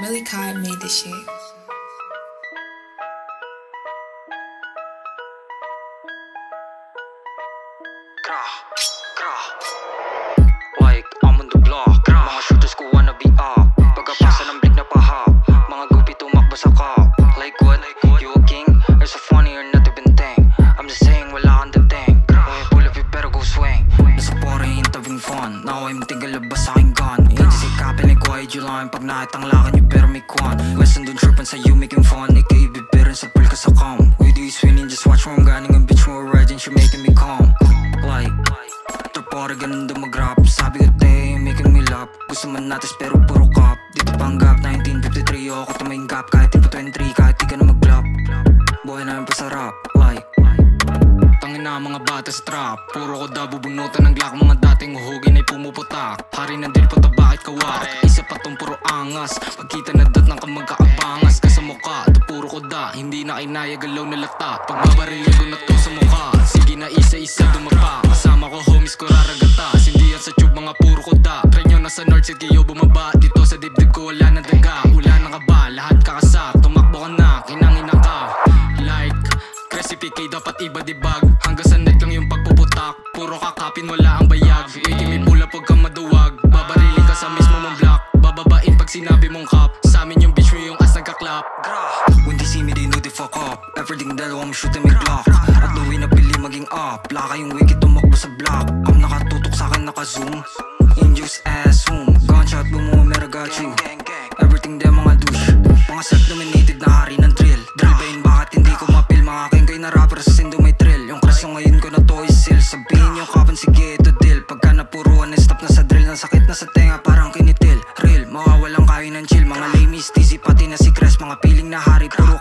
Millie Kai made this shit. Like, I'm on the block. Mga shooters ko wanna be up. Pagkapasa ng big na pahap. Mga gupi tumakbo sa cop. Like what? You a king? There's a funny or not even thing. I'm just saying wala kang dating. Pull up you pero go swing. Nasa pore ain't having fun. Now I'm tinggal labas sa aking gun. Hindi si kapil ni quiet you lang. Pag nakitanglakan nyo pero may kwan. Western dun trippin sa you making fun. Ikaibibirn sa pool ka sa calm. With you swinging just watch mo ang ganing. Ang bitch mo riding she making me calm. Like pare ganun dumagrap. Sabi ko te, making me laugh. Gusto man natis pero puro cop. Dito panggap, 1953 ako tumayong gap. Kahit tipo 23, kahit di ka na mag-glap. Buhay namin pasarap, like tangin na mga bata sa trap. Puro ko da bubunutan ng glock. Mga dating uhugin ay pumuputak. Hari ng dil punta bakit kawak. Isa pa tong puro angas. Pagkita na dat ng kamagkaabangas. Ka sa mukha, ito puro ko da. Hindi na kinaya galaw na lata. Pagbabarilin ko na to sa mukha. Sige na isa-isa dumapa. Kasama ko homies ko raragata. Sindihan sa tube mga puro ko da. Trenyo na sa north city yo bumaba. Dito sa dibdib ko wala na daga. Wala na ka ba? Lahat kakasap. Tumakbo ka na, kinangina ka. Like Crazy PK dapat iba dibag. Hanggang sa net lang yung pagpuputak. Puro kakapin wala ang bayag. Making me pula pag ka maduwag. Babarilin ka sa mismo mong block. Bababain pag sinabi mong kap. Sa amin yung bitch mo yung as nagkaklap. When they see me they know they fuck up. Everything that I'm shooting may block. At luwi na pili maging up. Laka yung wicked tumakbo sa block. Ang nakatutok sa akin naka-zoom. Induce ass zoom. Gunshot boom mera got you. Everything them mga douche. Mga self-dominated na hari ng drill. Drill ba yun bakit hindi ko mapil. Mga kengkay na rapper sa sindo may thrill. Yung crush yung ngayon ko na toy seal. Sabihin yung kapan sige ito deal. Pagka napuruan stop na sa drill. Nasakit na sa tenga parang kinitil. Real, mawawalang kayo ng chill. Mga lamies, dizzy pati na si Cres. Mga piling na hari puro